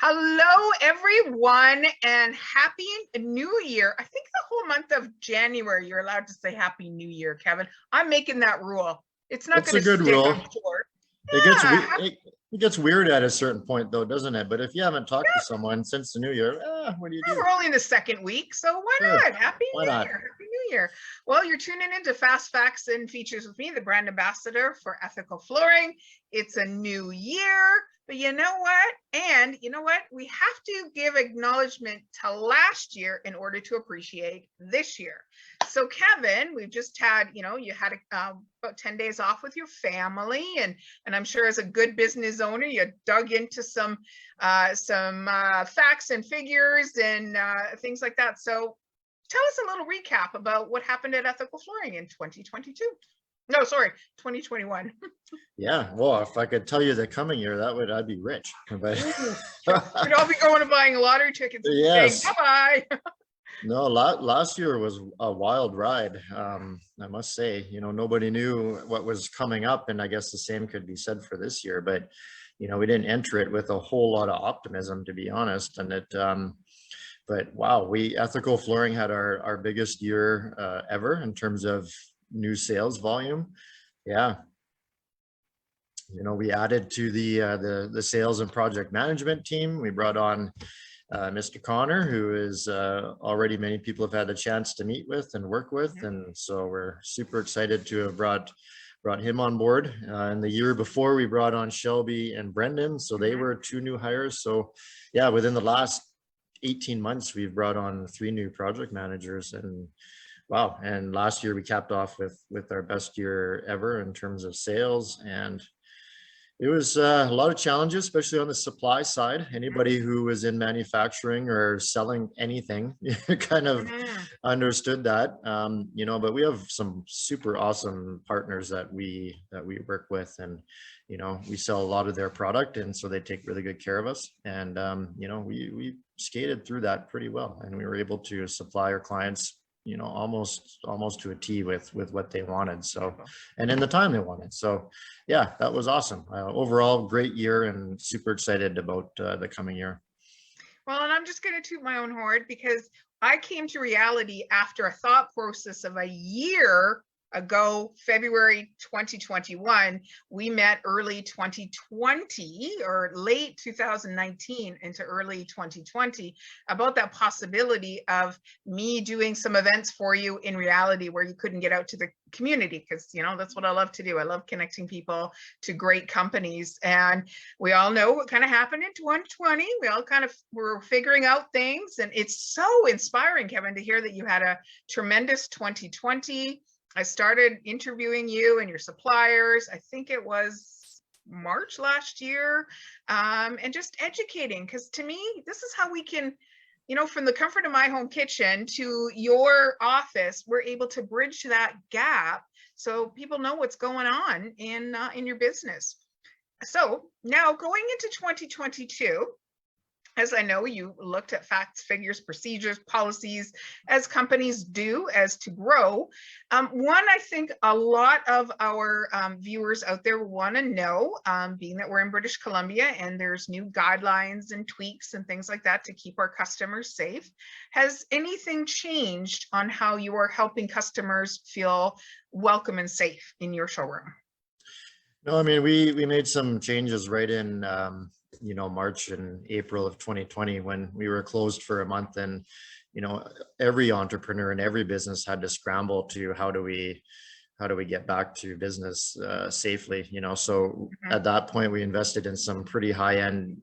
Hello, everyone, and happy New Year. I think the whole month of January, you're allowed to say Happy New Year, Kevin. I'm making that rule. It's not It's going a to good stick, I'm rule. sure. It gets Yeah, it gets weird at a certain point though, doesn't it? But if you haven't talked to someone since the new year, what do you do? we're only in the second week, so why Sure, not? Happy why New not? Year. Happy New Year. Well, you're tuning into Fast Facts and Features with me, the brand ambassador for ethical flooring. It's a new year, but you know what? And you know what? We have to give acknowledgement to last year in order to appreciate this year. So, Kevin, we've just had, you had about 10 days off with your family, and I'm sure as a good business owner, you dug into some facts and figures and things like that. So tell us a little recap about what happened at Ethical Flooring in 2022. No, sorry, 2021. Yeah, well, if I could tell you the coming year, I'd be rich. But We'd all be going and buying lottery tickets and saying yes, bye-bye. no, last year was a wild ride. I must say, nobody knew what was coming up, and I guess the same could be said for this year. But we didn't enter it with a whole lot of optimism, to be honest. And but wow, Ethical Flooring had our biggest year ever in terms of new sales volume. Yeah, we added to the sales and project management team. We brought on Mr. Connor, who is already many people have had the chance to meet with and work with, and so we're super excited to have brought him on board. And the year before, we brought on Shelby and Brendan, so they were two new hires. So yeah, within the last 18 months, we've brought on 3 new project managers, and wow. And last year we capped off with our best year ever in terms of sales, and it was a lot of challenges, especially on the supply side. Anybody who was in manufacturing or selling anything kind of understood that. But we have some super awesome partners that we work with, and we sell a lot of their product, and so they take really good care of us. And we skated through that pretty well, and we were able to supply our clients almost to a T with what they wanted, so, and in the time they wanted. So yeah, that was awesome. Overall great year, and super excited about the coming year. Well, and I'm just going to toot my own horn because I came to reality after a thought process of a year ago, February 2021. We met early 2020 or late 2019 into early 2020 about that possibility of me doing some events for you in reality where you couldn't get out to the community, because that's what I love to do. I love connecting people to great companies, and we all know what kind of happened in 2020. We all kind of were figuring out things, and it's so inspiring, Kevin, to hear that you had a tremendous 2020. I started interviewing you and your suppliers, I think it was March last year, and just educating, because to me, this is how we can, from the comfort of my home kitchen to your office, we're able to bridge that gap so people know what's going on in your business. So now going into 2022, as I know, you looked at facts, figures, procedures, policies, as companies do, as to grow. One, I think a lot of our viewers out there want to know, being that we're in British Columbia and there's new guidelines and tweaks and things like that to keep our customers safe. Has anything changed on how you are helping customers feel welcome and safe in your showroom? No, I mean, we made some changes right in March and April of 2020 when we were closed for a month, and every entrepreneur and every business had to scramble to how do we get back to business safely. So at that point, we invested in some pretty high-end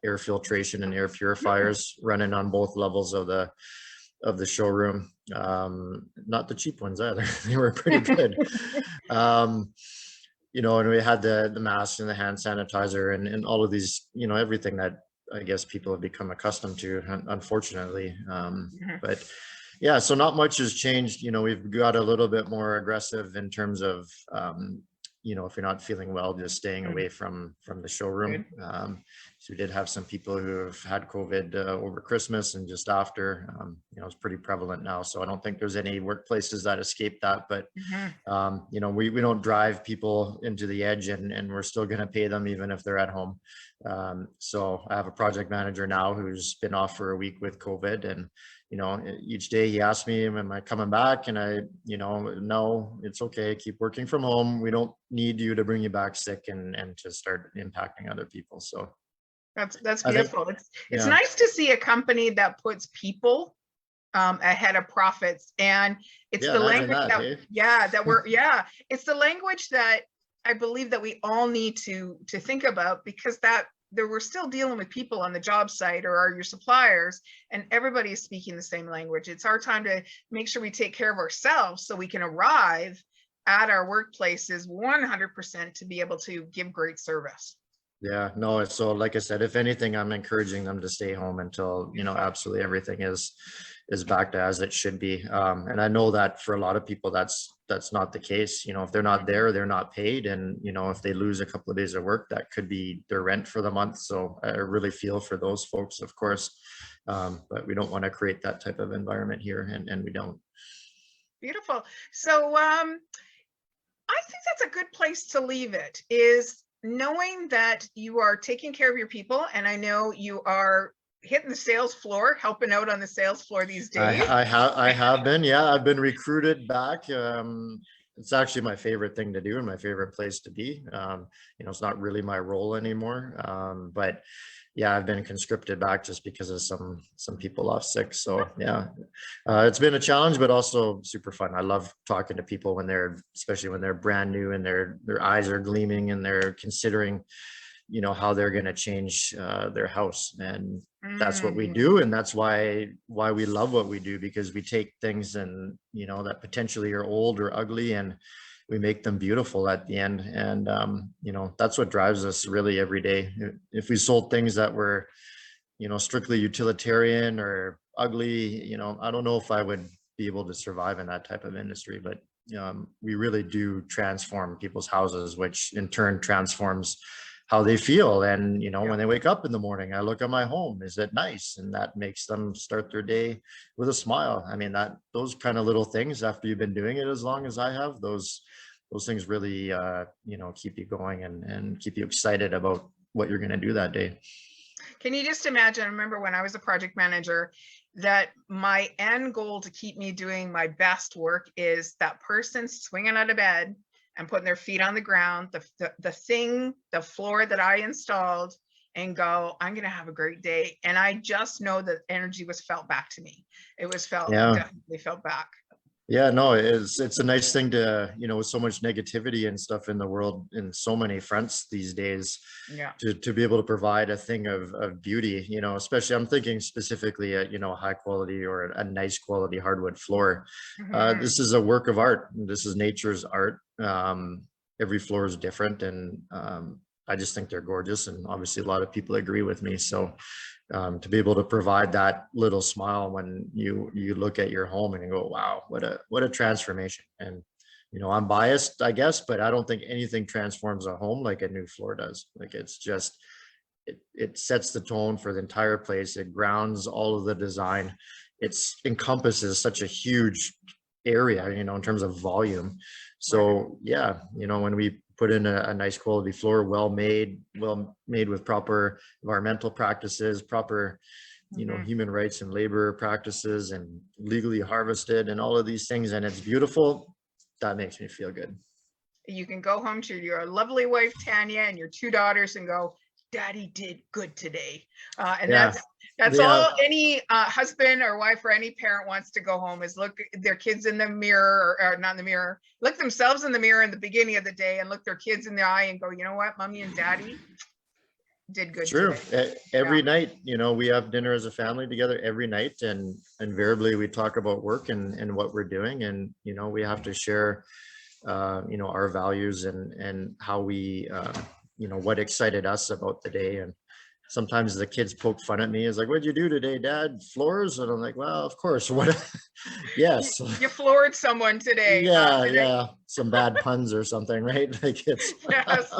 air filtration and air purifiers running on both levels of the showroom. Not the cheap ones either. They were pretty good. And we had the masks and the hand sanitizer and all of these, everything that I guess people have become accustomed to, unfortunately. But yeah, so not much has changed. We've got a little bit more aggressive in terms of you know, if you're not feeling well, just staying away from the showroom. So we did have some people who have had COVID over Christmas and just after. You know, it's pretty prevalent now. So I don't think there's any workplaces that escape that. But you know, we don't drive people into the edge, and we're still going to pay them even if they're at home. So I have a project manager now who's been off for a week with COVID, and you know, each day he asks me, am I coming back? And I, you know, no, it's okay. Keep working from home. We don't need you to bring you back sick and to start impacting other people. So that's I think, beautiful. It's yeah. nice to see a company that puts people ahead of profits. And it's Yeah, the imagine language that, that, eh? that we're, it's the language that I believe that we all need to think about, because that we're still dealing with people on the job site or are your suppliers, and everybody is speaking the same language. It's our time to make sure we take care of ourselves so we can arrive at our workplaces 100% to be able to give great service. Yeah, no, so like I said, if anything, I'm encouraging them to stay home until, you know, absolutely everything is back to as it should be. And I know that for a lot of people, that's not the case. You know, if they're not there, they're not paid. And, you know, if they lose a couple of days of work, that could be their rent for the month. So I really feel for those folks, of course. But we don't want to create that type of environment here, and we don't. Beautiful. So I think that's a good place to leave it, is knowing that you are taking care of your people. And I know you are hitting the sales floor, helping out on the sales floor these days. I have been, yeah, I've been recruited back. It's actually my favorite thing to do and my favorite place to be. You know, it's not really my role anymore. But yeah, I've been conscripted back just because of some people off sick. So yeah, it's been a challenge, but also super fun. I love talking to people especially when they're brand new and their eyes are gleaming and they're considering, you know, how they're going to change their house. And that's what we do. And that's why we love what we do, because we take things and, you know, that potentially are old or ugly, and we make them beautiful at the end. And, you know, that's what drives us really every day. If we sold things that were, you know, strictly utilitarian or ugly, you know, I don't know if I would be able to survive in that type of industry. But we really do transform people's houses, which in turn transforms how they feel. And, you know, when they wake up in the morning, I look at my home, is it nice? And that makes them start their day with a smile. I mean, those kind of little things, after you've been doing it as long as I have, those things really, you know, keep you going and keep you excited about what you're going to do that day. Can you just imagine? I remember when I was a project manager, that my end goal to keep me doing my best work is that person swinging out of bed and putting their feet on the ground, the floor that I installed, and go, I'm going to have a great day. And I just know that energy was felt back to me. It was definitely felt back. Yeah, no, it's a nice thing to, you know, with so much negativity and stuff in the world in so many fronts these days, to be able to provide a thing of beauty, you know, especially I'm thinking specifically at, you know, high quality or a nice quality hardwood floor. This is a work of art. This is nature's art. Every floor is different, and I just think they're gorgeous, and obviously a lot of people agree with me. So to be able to provide that little smile when you look at your home and you go, wow, what a transformation. And, you know, I'm biased, I guess, but I don't think anything transforms a home like a new floor does. Like, it's just, it sets the tone for the entire place. It grounds all of the design. It encompasses such a huge area, you know, in terms of volume. So yeah, you know, when we put in a nice quality floor, well made with proper environmental practices, proper, you know, human rights and labor practices, and legally harvested and all of these things, and it's beautiful, that makes me feel good. You can go home to your lovely wife, Tanya, and your 2 daughters and go, Daddy did good today. And that's all any husband or wife or any parent wants to go home, is look their kids in the mirror, or not in the mirror, look themselves in the mirror in the beginning of the day and look their kids in the eye and go, you know what, Mommy and Daddy did good today. Every night, you know, we have dinner as a family together every night, and invariably we talk about work and what we're doing. And, you know, we have to share, you know, our values and how we, you know, what excited us about the day. And sometimes the kids poke fun at me. It's like, what'd you do today, Dad? Floors? And I'm like, well, of course. What? Yes. You floored someone today. Yeah. some bad puns or something, right? Like it's Yes,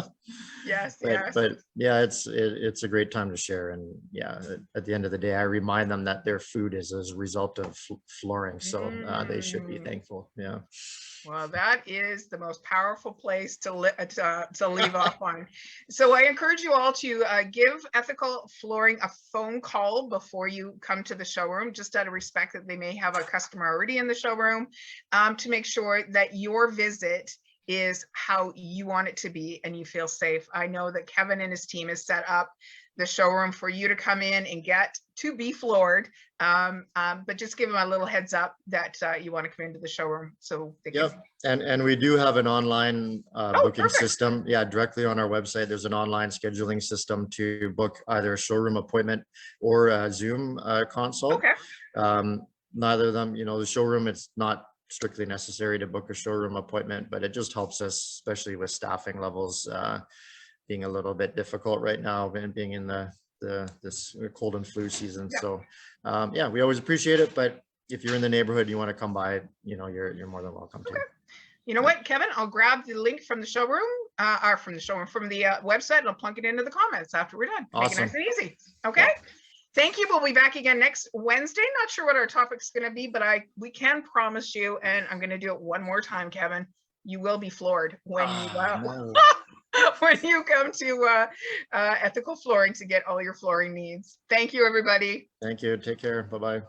yes, yes. but yeah, it's a great time to share. And yeah, at the end of the day, I remind them that their food is as a result of flooring, so they should be Mm. thankful. Yeah. Well, that is the most powerful place to leave off on. So I encourage you all to give Ethical Flooring a phone call before you come to the showroom, just out of respect that they may have a customer already in the showroom, to make sure that your visit is how you want it to be and you feel safe. I know that Kevin and his team has set up the showroom for you to come in and get to be floored. But just give them a little heads up that you want to come into the showroom. So they can. Yep. And we do have an online booking Perfect. system. Yeah, directly on our website, there's an online scheduling system to book either a showroom appointment or a Zoom consult. Okay. Neither of them, the showroom, it's not strictly necessary to book a showroom appointment, but it just helps us, especially with staffing levels being a little bit difficult right now and being in this cold and flu season. Yeah. So yeah, we always appreciate it, but if you're in the neighborhood, you want to come by, you're more than welcome to. You know what, Kevin, I'll grab the link from the showroom, from the website, and I'll plunk it into the comments after we're done. Awesome. Make it nice and easy. Okay. Yeah. Thank you. We'll be back again next Wednesday. Not sure what our topic's going to be, but we can promise you, and I'm going to do it one more time, Kevin. You will be floored when No. when you come to Ethical Flooring to get all your flooring needs. Thank you, everybody. Thank you. Take care. Bye-bye.